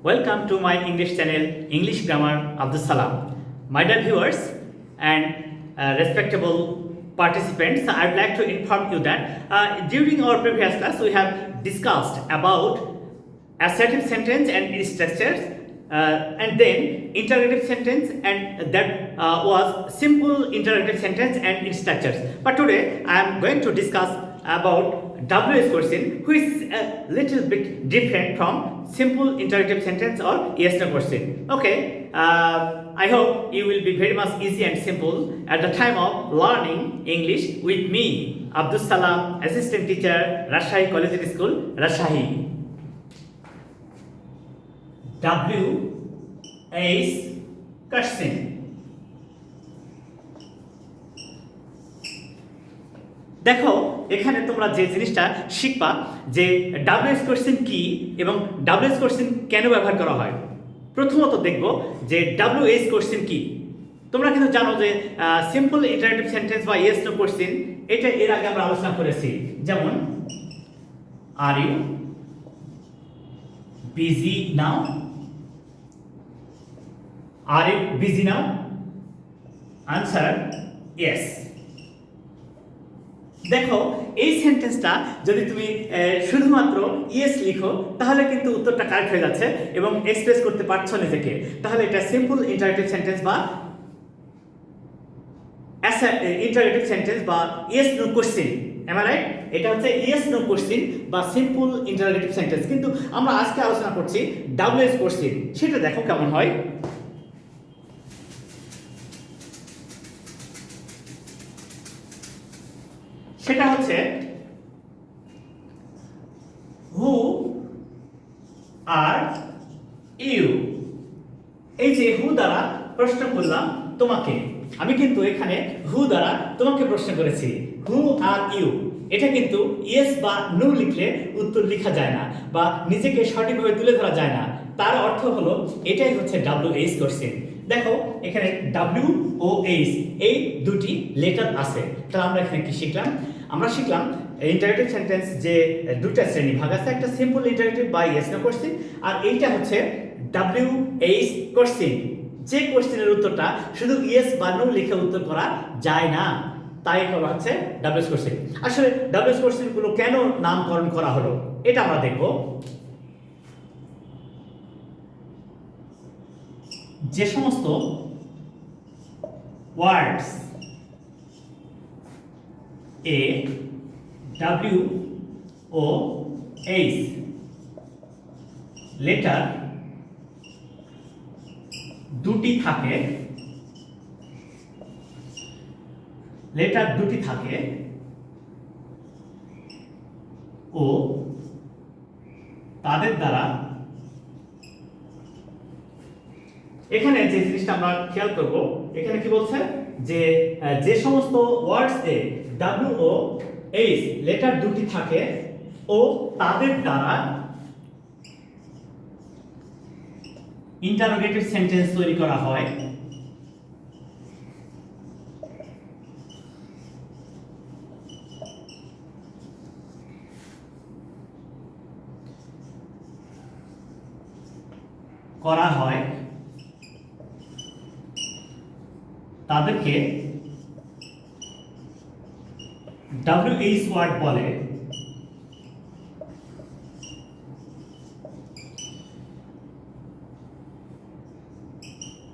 Welcome to my English channel, English Grammar Abdus Salam. My dear viewers and respectable participants, I would like to inform you that during our previous class we have discussed about assertive sentence and its structures, and then interrogative sentence, and that was simple interrogative sentence and its structures. But today I am going to discuss about WS question, which is a little bit different from simple interrogative sentence or yes no question. Okay, I hope you will be very much easy and simple at the time of learning English with me, Abdus Salam, assistant teacher, Rajshahi Collegiate School, Rajshahi. WS question. দেখো এখানে তোমরা যে জিনিসটা শিখবা যে WS question কি এবং WS question কেন ব্যবহার করা হয়। প্রথমত দেখব যে ডাব্লিউএস কোশ্চেন কি। তোমরা কিন্তু জানো যে সিম্পল ইন্টারেক্টিভ সেন্টেন্স বা ইয়েস নো কোশ্চেন এটা এর আগে আমরা আলোচনা করেছি। যেমন are you busy now, are you busy now, answer yes. দেখো এই সেন্টেন্সটা যদি তুমি শুধুমাত্র ইয়েস লিখো তাহলে কিন্তু উত্তরটা কারেক্ট হয়ে যাচ্ছে এবং এক্সপ্রেস করতে পারছো নিজেকে, তাহলে এটা সিম্পল ইন্টারেক্টিভ সেন্টেন্স বা ইন্টারেক্টিভ সেন্টেন্স বা yes no question. Am I right? এটা হচ্ছে ইয়েস নো কোশ্চেন বা সিম্পল ইন্টারেক্টিভ সেন্টেন্স। কিন্তু আমরা আজকে আলোচনা করছি ডাব্লিউএস কোশ্চেন, সেটা দেখো কেমন হয়। সেটা হচ্ছে হু আর ইউ। এই যে হু দ্বারা প্রশ্ন করলাম তোমাকে, আমি কিন্তু এখানে হু দ্বারা তোমাকে প্রশ্ন করেছি। হু আর ইউ এটা কিন্তু ইয়েস বা নো লিখলে উত্তর লেখা যায় না বা নিজেকে সঠিকভাবে তুলে ধরা যায় না। তার অর্থ হলো এটাই হচ্ছে WH কোশ্চেন। দেখো এখানে W ও H এই দুটি লেটার আছে। তাহলে আমরা এখানে কি শিখলাম? আমরা শিখলাম ইন্টারেক্টিভ সেন্টেন্স যে দুটা শ্রেণী ভাগ আছে, একটা সিম্পল ইন্টারেক্টিভ বা ইয়েস নো কোশ্চেন, আর এইটা হচ্ছে WH কোশ্চেন। যে কোশ্চেনের উত্তরটা শুধু ইয়েস বা নো লিখে উত্তর করা যায় না, তাই করা হচ্ছে WH কোশ্চেন। আসলে WH কোশ্চেনগুলো কেন নামকরণ করা হলো এটা আমরা দেখব। যে সমস্ত ওয়ার্ডস এ ডাব্লিউ ও এইচ লেটার দুটি থাকে, ও তাদের দ্বারা, এখানে যে জিনিসটা আমরা খেয়াল করব, এখানে কি বলছে যে যে সমস্ত ওয়ার্ডস এ ডাব্লিউ ও এইচ লেটার দুটি থাকে ও তাদের দ্বারা ইন্টারোগেটিভ সেন্টেন্স তৈরি করা হয়। তাদেরকে WH ওয়ার্ড বলে।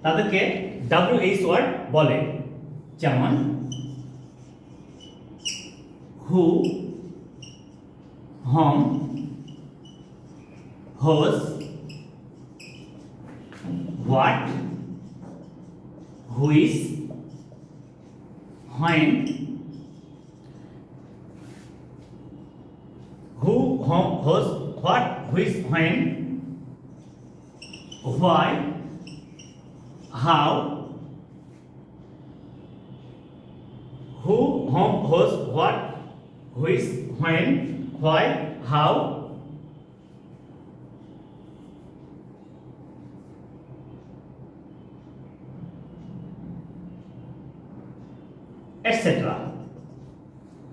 তাদেরকে WH ওয়ার্ড বলে। যেমন who, whom, whose, what, which, when, who, whom, whose, what, which, when, why, how, who, whom, whose, what, which, when, why, how, etcetera.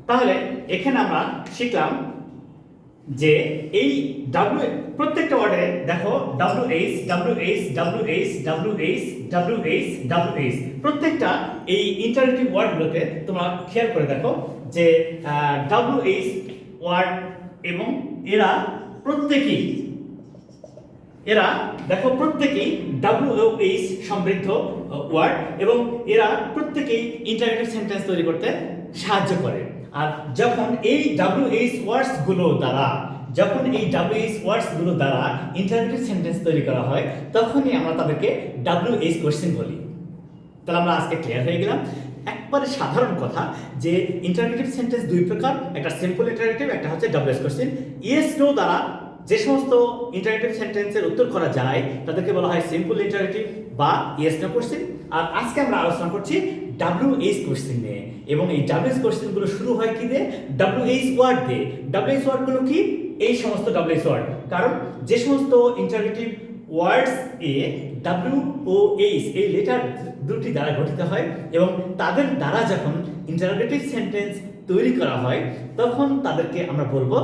তাহলে এখানে আমরা শিখলাম যে এই প্রত্যেকটা ওয়ার্ডে দেখো WH প্রত্যেকটা এই ইন্টারেক্টিভ ওয়ার্ডগুলোতে তোমরা খেয়াল করে দেখো যে WH ওয়ার্ড এবং এরা দেখো প্রত্যেকেই WH সমৃদ্ধ ওয়ার্ড এবং এরা প্রত্যেকেই ইন্টারেক্টিভ সেন্টেন্স তৈরি করতে সাহায্য করে। আর যখন এই WH ওয়ার্ডসগুলো দ্বারা ইন্টারেক্টিভ সেন্টেন্স তৈরি করা হয় তখনই আমরা তাদেরকে WH কোশ্চেন বলি। তাহলে আমরা আজকে ক্লিয়ার হয়ে গেলাম একবারে সাধারণ কথা যে ইন্টারেক্টিভ সেন্টেন্স দুই প্রকার, একটা সিম্পল ইন্টারেক্টিভ, একটা হচ্ছে WH কোশ্চেন। ইয়েস নো দ্বারা যে সমস্ত ইন্টারেক্টিভ সেন্টেন্সের উত্তর করা যায় তাদেরকে বলা হয় সিম্পল ইন্টারেক্টিভ বা ইয়েস নো কোশ্চেন। আর আজকে আমরা আলোচনা করছি WH কোশ্চেন নিয়ে, এবং এই WH কোশ্চেনগুলো শুরু হয় কি দিয়ে? WH ওয়ার্ড দিয়ে। WH ওয়ার্ডগুলো কি? এই সমস্ত WH ওয়ার্ড, কারণ যে সমস্ত ইন্টারেক্টিভ ওয়ার্ডস এ WOH এই লেটার দুটি দ্বারা গঠিত হয় এবং তাদের দ্বারা যখন ইন্টারোগেটিভ সেন্টেন্স তৈরি করা হয় তখন তাদেরকে আমরা বলবো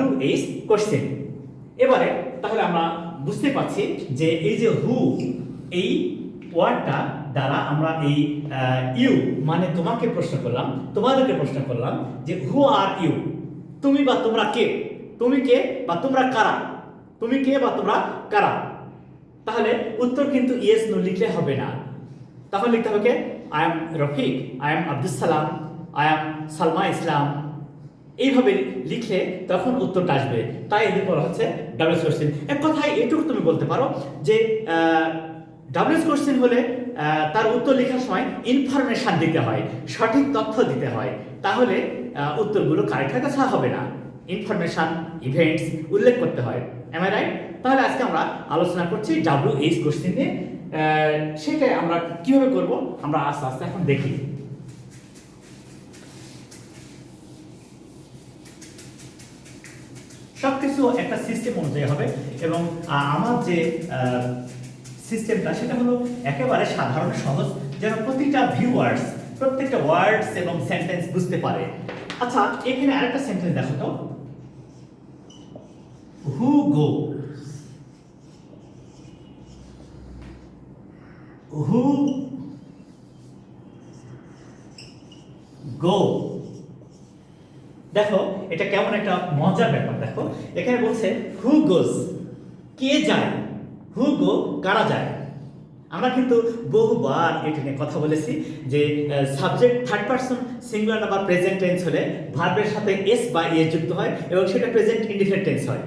WH কোশ্চেন। এবারে তাহলে আমরা বুঝতে পারছি যে এই যে হু এই ওয়ার্ডটা দ্বারা আমরা এই ইউ মানে তোমাদেরকে প্রশ্ন করলাম যে হু আর ইউ, তুমি বা তোমরা কে, তুমি কে বা তোমরা কারা। তাহলে উত্তর কিন্তু ইয়েস নো লিখলে হবে না, তখন লিখতে হবে I am Rafiq, I am Abdul Salam, I am Salma ইসলাম। এইভাবে লিখলে তখন উত্তরটা আসবে। তাই এদের বলা হচ্ছে WH কোশ্চেন। এক কথায় এটুকু তুমি বলতে পারো যে WH কোশ্চেন হলে তার উত্তর লেখার সময় ইনফরমেশন দিতে হয়, সঠিক তথ্য দিতে হয়, তাহলে উত্তরগুলো কারেক্ট হয়, তাছাড়া হবে না। ইনফরমেশন, ইভেন্টস উল্লেখ করতে হয়। Am I right? তাহলে আজকে আমরা আলোচনা করছি WH কোশ্চেন নিয়ে। সেটাই আমরা কিভাবে করব আমরা আস্তে আস্তে এখন দেখি। সবকিছু একটা সিস্টেম অনুযায়ী হবে এবং আমার যে সিস্টেমটা সেটা হলো একেবারে সাধারণ সহজ, যেন প্রত্যেকটা ওয়ার্ডস এবং সেন্টেন্স বুঝতে পারে। আচ্ছা, এখানে আরেকটা সেন্টেন্স দেখো তো, হু গো, হু গো। দেখো এটা কেমন একটা মজার ব্যাপার। দেখো এখানে বলছে হু গোস, কে যায়, হু গো কারা যায়। আমরা কিন্তু বহুবার এটা নিয়ে কথা বলেছি যে subject third person singular number present tense হলে ভার্বের সাথে এস বা এ যুক্ত হয় এবং সেটা প্রেজেন্ট ইনডিফিনিট টেন্স হয়।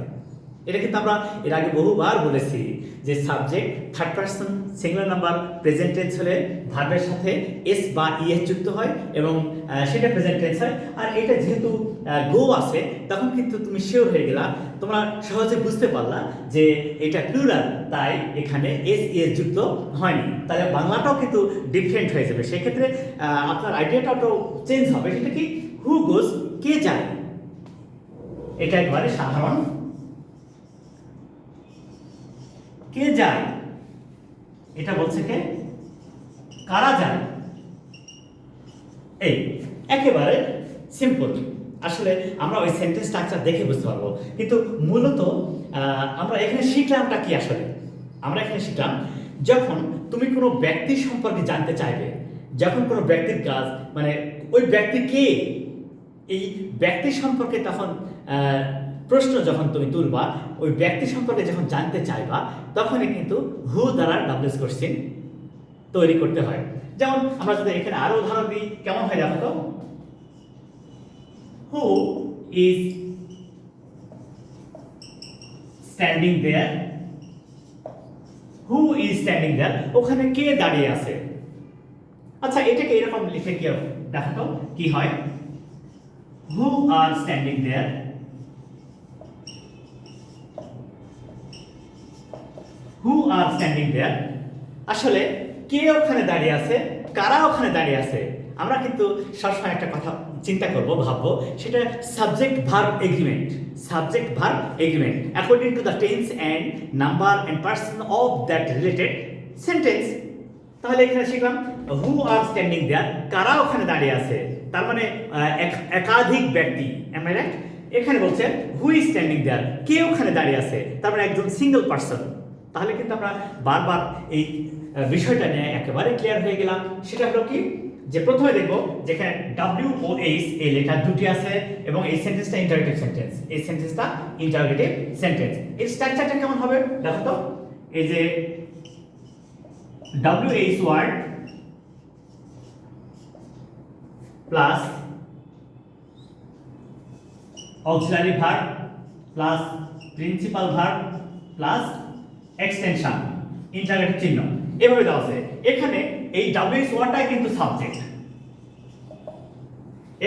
এটা কিন্তু আমরা এর আগে বহুবার বলেছি যে subject third person singular number present tense হলে ভার্বের সাথে এস বা ইএস যুক্ত হয় এবং সেটা প্রেজেন্ট টেন্স হয়। আর এটা যেহেতু গো আছে তখন কিন্তু তুমি শিওর হয়ে গেলা, তোমরা সহজে বুঝতে পারলা যে এটা প্লুরাল, তাই এখানে এস ইএস যুক্ত হয়নি। তাহলে বাংলাটাও কিন্তু ডিফারেন্ট হয়ে যাবে, সেক্ষেত্রে আপনার আইডিয়াটাও চেঞ্জ হবে। সেটা কি? হু গোস, কে যায়। এটা একবারে সাধারণ, কে যায়। এটা বলছে কে? কারা যায়। এই একেবারে সিম্পল। আসলে আমরা ওই সেন্টেন্স স্ট্রাকচার দেখে বুঝতে পারবো, কিন্তু মূলত আমরা এখানে শিখলামটা কি? আসলে আমরা এখানে শিখলাম যখন তুমি কোনো ব্যক্তি সম্পর্কে জানতে চাইবে, যখন কোনো ব্যক্তির কাজ মানে ওই ব্যক্তি কে, এই ব্যক্তি সম্পর্কে তখন প্রশ্ন যখন তুমি তুলবা, ওই ব্যক্তি সম্পর্কে যখন জানতে চাইবা, তখনই কিন্তু হু দ্বারা WH কোশ্চেন তৈরি করতে হয়। যেমন আমরা যদি এখানে আরো উদাহরণ দিই, কেমন হয় দেখো তো, who is standing there, who is standing there, ওখানে কে দাঁড়িয়ে আছে। আচ্ছা, এটাকে এরকম লিখে কি দেখো তো কি হয়, হু আর standing there, who R standing দেয়ার। আসলে কে ওখানে দাঁড়িয়ে আছে, কারা ওখানে দাঁড়িয়ে আছে। আমরা কিন্তু সবসময় একটা কথা চিন্তা করব, ভাববো, সেটা subject verb agreement. Subject verb agreement according to the tense and number and person of that related sentence. তাহলে এখানে শিখলাম হু আর স্ট্যান্ডিং দেয়ার, কারা ওখানে দাঁড়িয়ে আছে, তার মানে একাধিক ব্যক্তি। Am I right? এখানে বলছে হু ইজ স্ট্যান্ডিং দেয়ার, কে ওখানে দাঁড়িয়ে আছে, তার মানে একজন সিঙ্গেল পার্সন। তাহলে কিন্তু আমরা বারবার এই বিষয়টা নিয়ে একেবারে ক্লিয়ার হয়ে গেলাম। সেটা হলো কি, যে প্রথমে দেখব যেখানে ডাব্লিউ ও এইচ এই লেটার দুটি আছে এবং এই সেন্টেন্সটা ইন্টারোগেটিভ সেন্টেন্স, এই সেন্টেন্সটা ইন্টারোগেটিভ সেন্টেন্স। এর স্ট্রাকচারটা কেমন হবে দেখো তো। এই যে W H word plus auxiliary verb plus principal verb plus extension interrogative চিহ্ন এভাবে দেওয়া আছে। এখানে এই ডাব্লিউএইচ ওয়ার্ডটাই কিন্তু সাবজেক্ট,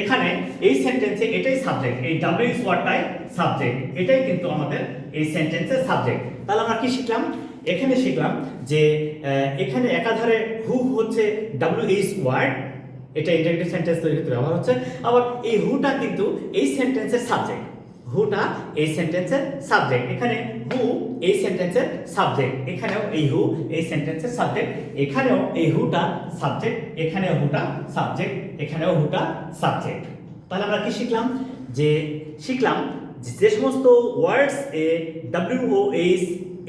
এখানে এই সেন্টেন্সে এটাই সাবজেক্ট, এই ডাব্লিউএইচ ওয়ার্ডটাই সাবজেক্ট, এটাই কিন্তু আমাদের এই সেন্টেন্সের সাবজেক্ট। তাহলে আমরা কি শিখলাম? এখানে শিখলাম যে এখানে একাধারে হু হচ্ছে ডাব্লিউএইচ ওয়ার্ড, এটা ইন্টারোগেটিভ সেন্টেন্স তৈরি করতে ব্যবহার হচ্ছে। আবার এই হুটা কিন্তু এই সেন্টেন্সের সাবজেক্ট, হুটা এই সেন্টেন্সের সাবজেক্ট, এখানে হু এই সেন্টেন্সের সাবজেক্ট, এখানেও এই হু এই সেন্টেন্সের সাবজেক্ট, এখানেও এই হুটা সাবজেক্ট, এখানেও হুটা সাবজেক্ট, এখানেও হুটা সাবজেক্ট। তাহলে আমরা কি শিখলাম? শিখলাম যে সমস্ত ওয়ার্ডস এ ডাব্লিউ ও এইচ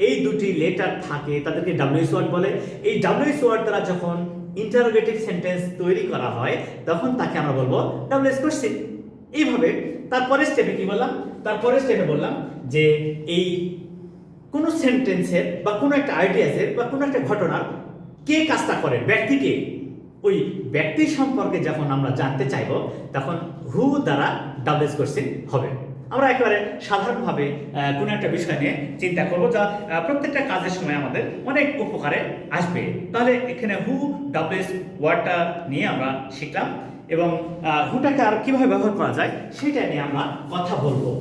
এই দুটি লেটার থাকে তাদেরকে ডাব্লিউএইচ ওয়ার্ড বলে। এই ডাব্লিউএইচ ওয়ার্ড দ্বারা যখন ইন্টারোগেটিভ সেন্টেন্স তৈরি করা হয় তখন তাকে আমরা বলবো ডাব্লিউএইচ কোশ্চেন। এইভাবে তারপরের স্টেপে কি বললাম? তারপরের স্টেপে বললাম যে এই কোনো সেন্টেন্সের বা কোনো একটা আইডিয়াসের বা কোনো একটা ঘটনার কে কাজটা করে, ব্যক্তিকে, ওই ব্যক্তি সম্পর্কে যখন আমরা জানতে চাইব তখন হু দ্বারা ডাব্লিউএইচ কোশ্চেন হবে। আমরা একেবারে সাধারণভাবে কোনো একটা বিষয় নিয়ে চিন্তা করবো যা প্রত্যেকটা কাজের সময় আমাদের অনেক উপকারে আসবে। তাহলে এখানে হু ডাব্লিউএইচ ওয়ার্ডটা নিয়ে আমরা শিখলাম এবং হুটাকে আর কিভাবে ব্যবহার করা যায় সেটা নিয়ে আমরা কথা বলবো।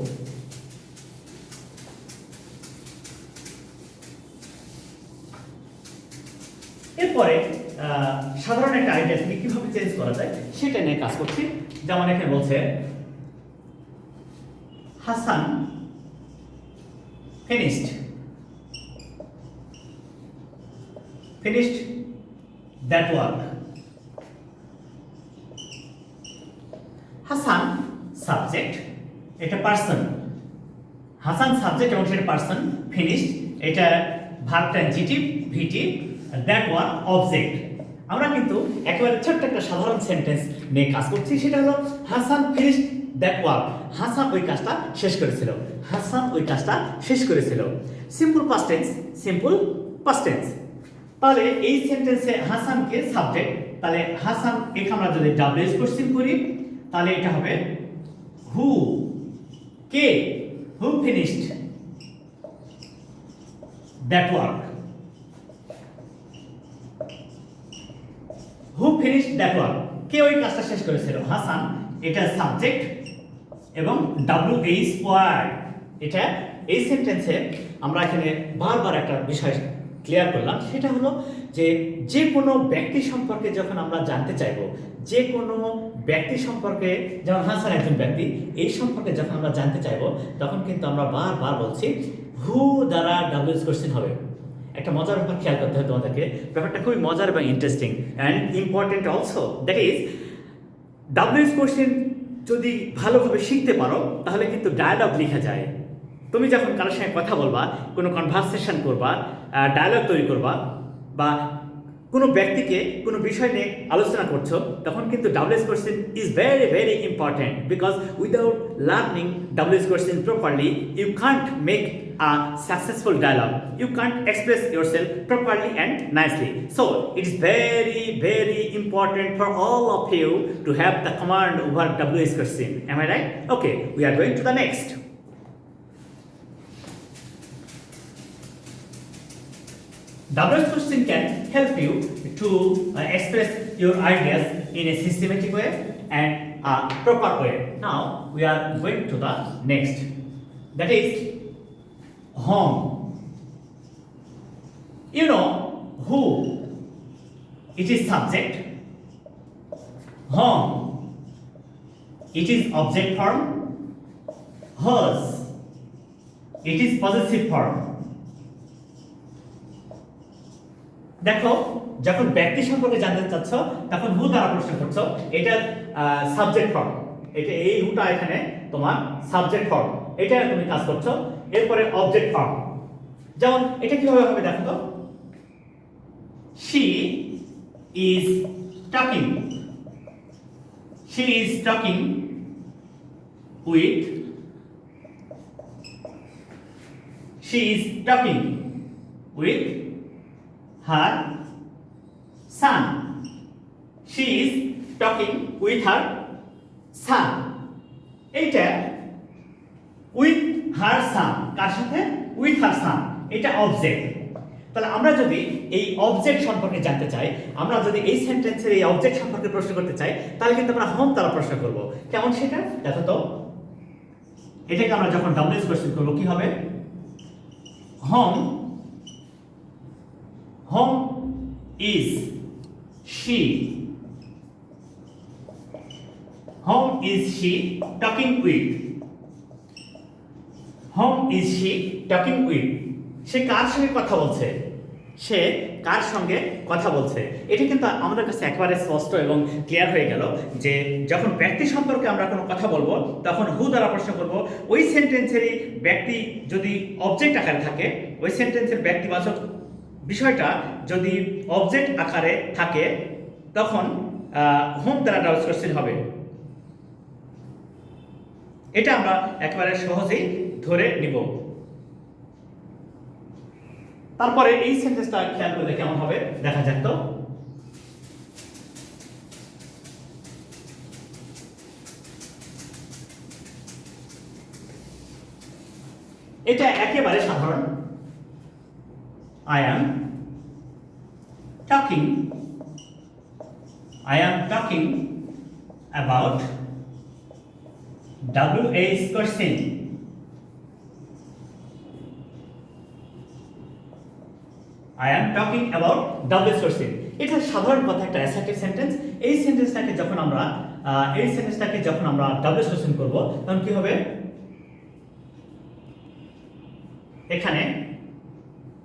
এরপরে সাধারণ একটা আইডিয়া থেকে কিভাবে চেঞ্জ করা যায় সেটা নিয়ে কাজ করছি। যেমন এখানে বলছে Hasan finished that work. Hasan subject, এটা পার্সন, হাসান সাবজেক্ট এবং সেটা পার্সন, ফিনিশড এটা verb transitive VT, that work object. আমরা কিন্তু একেবারে ছোট্ট একটা সাধারণ সেন্টেন্স নিয়ে কাজ করছি, সেটা হলো Hasan finished that work. Hasan ওই কাজটা শেষ করেছিল, হাসান ওই কাজটা শেষ করেছিল। Simple past tense, simple past tense. তাহলে এই সেন্টেন্সে হাসানকে সাবজেক্ট, তাহলে হাসান এখানে আমরা যদি ডাব্লিউএইচ কোশ্চেন করি তাহলে এটা হবে হু, কে, who finished that work, who finished that work, কে ওই কাজটা শেষ করেছিল? হাসান, এটা সাবজেক্ট এবং ডাব্লিউএইচ ওয়ার্ড। এটা এই সেন্টেন্সে আমরা এখানে বারবার একটা বিষয় ক্লিয়ার করলাম, সেটা হলো যে কোনো ব্যক্তি সম্পর্কে যখন আমরা জানতে চাইব, যে কোনো ব্যক্তি সম্পর্কে, যেমন হাসান একজন ব্যক্তি, এই সম্পর্কে যখন আমরা জানতে চাইব তখন কিন্তু আমরা বারবার বলছি হু দ্বারা ডাব্লিউএইচ কোশ্চেন হবে। একটা মজার ব্যাপার খেয়াল করতে হবে তোমাদেরকে, ব্যাপারটা খুবই মজার এবং interesting and important also, that is W H question যদি ভালোভাবে শিখতে পারো তাহলে কিন্তু ডায়ালগ লেখা যায়। তুমি যখন কারোর সঙ্গে কথা বলবা, কোনো কনভারসেশন করবা, ডায়ালগ তৈরি করবা, বা কোনো ব্যক্তিকে কোনো বিষয় নিয়ে আলোচনা করছো, তখন কিন্তু W H question is very very important, because without learning W H question properly you can't make a successful dialogue, you can't express yourself properly and nicely. So it is very very important for all of you to have the command over WH question. Am I right? Okay, we are going to the next. WH question can help you to express your ideas in a systematic way and a proper way. Now we are going to the next, that is home. You know who, it is subject, home it is object form, hers it is possessive form. দেখো, যখন ব্যক্তি সম্পর্কে জানতে চাচ্ছ তখন হু দ্বারা প্রশ্ন করছো, এটা সাবজেক্ট ফর্ম, এটা এই হুটা এখানে তোমার সাবজেক্ট ফর্ম, এটা তুমি কাজ করছো। এরপরে অবজেক্ট ফর্ম, যেমন এটা কিভাবে হবে দেখো তো, she is talking with she is talking with her son. She is talking with her son. এইটা with her son কার সাথে? with her son, এটা অবজেক্ট। তাহলে আমরা যদি এই অবজেক্ট সম্পর্কে জানতে চাই, আমরা যদি এই সেন্টেন্সের এই অবজেক্ট সম্পর্কে প্রশ্ন করতে চাই, তাহলে কিন্তু আমরা হোম দ্বারা প্রশ্ন করব। কেমন সেটা দেখো তো, এটাকে আমরা যখন ডাব্লিউএস কোশ্চেন করব কি হবে? Home is she talking with? whom is she talking with? সে কার সঙ্গে কথা বলছে? সে কার সঙ্গে কথা বলছে? এটা কিন্তু আমাদের কাছে একেবারে স্পষ্ট এবং ক্লিয়ার হয়ে গেল যে যখন ব্যক্তি সম্পর্কে আমরা কোনো কথা বলবো তখন হু দ্বারা প্রশ্ন করব। ওই সেন্টেন্সেরই ব্যক্তি যদি অবজেক্ট আকারে থাকে, ওই সেন্টেন্সের ব্যক্তিবাচক বিষয়টা যদি অবজেক্ট আকারে থাকে, তখন হোম দ্বারা ডাবল কোশ্চেন হবে। এটা আমরা একেবারে সহজেই ধরে নিব। তারপরে এই সেন্টেন্সটা খেয়াল করলে কেমন হবে দেখা যাক তো। এটা একেবারে সাধারণ। I am talking about WH question. I am talking about WH question. এটা সাধারণ কথা, একটা অ্যাসার্টিভ সেন্টেন্স। এই সেন্টেন্সটাকে যখন আমরা WH question করব, তখন কি হবে? এখানে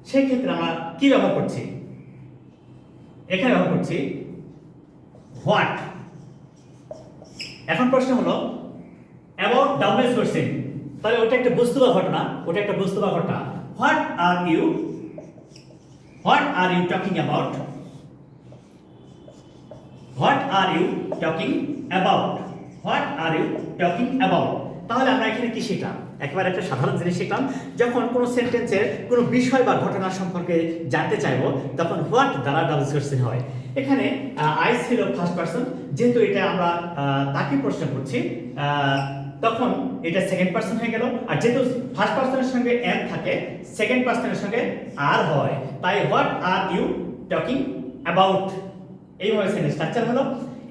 সেই ক্ষেত্রে আমরা কি ব্যবহার করছি? এখানে ব্যবহার করছি হোয়াট। এখন প্রশ্ন হলো অ্যাবাউট WH question, তাহলে ওটা একটা বস্তু বা ঘটনা, what are you talking about? What are you talking about? তাহলে আমরা এখানে কি শিখলাম? একেবারে একটা সাধারণ জিনিস শিখলাম। যখন কোনো সেন্টেন্সের কোনো বিষয় বা ঘটনা সম্পর্কে জানতে চাইবো, তখন হোয়াট দ্বারা ডাবল কোশ্চেন হয়। এখানে আই ছিল ফার্স্ট পারসন, যেহেতু এটা আমরা তাকে প্রশ্ন করছি, তখন এটা সেকেন্ড পারসন হয়ে গেল। আর যেহেতু ফার্স্ট পারসনের সঙ্গে এম থাকে, সেকেন্ড পারসনের সঙ্গে আর হয়, তাই what are you talking about, এইভাবে সেন্টেন্স স্ট্রাকচার হলো।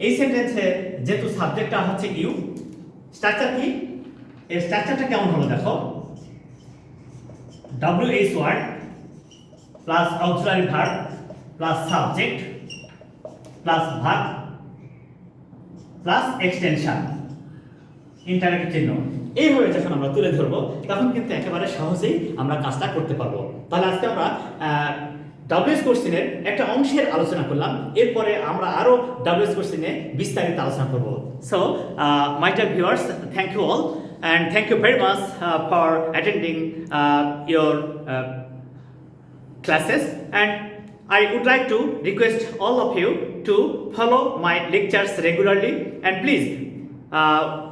এই সেন্টেন্সে যেহেতু সাবজেক্টটা হচ্ছে ইউ, স্ট্রাকচার কি? এই স্ট্রাকচারটা কেমন হলো দেখো, WH word plus auxiliary verb plus subject plus verb plus extension, internet চিহ্ন। এইভাবে যখন আমরা তুলে ধরবো, তখন কিন্তু একেবারে সহজেই আমরা কাজটা করতে পারবো। তাহলে আজকে আমরা WH কোশ্চেনের একটা অংশের আলোচনা করলাম, এরপরে আমরা আরো WH কোশ্চেনে বিস্তারিত আলোচনা করব। So my dear viewers, thank you all and thank you very much for attending your classes, and I would like to request all of you to follow my lectures regularly, and please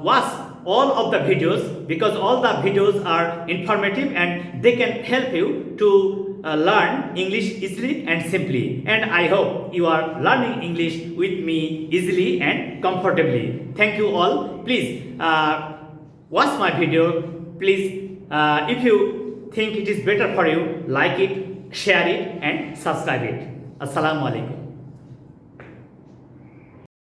watch all of the videos, because all the videos are informative and they can help you to learn English easily and simply, and I hope you are learning English with me easily and comfortably. Thank you all. Please watch my video. Please if you think it is better for you, like it, share it and subscribe it. Assalamu alaikum.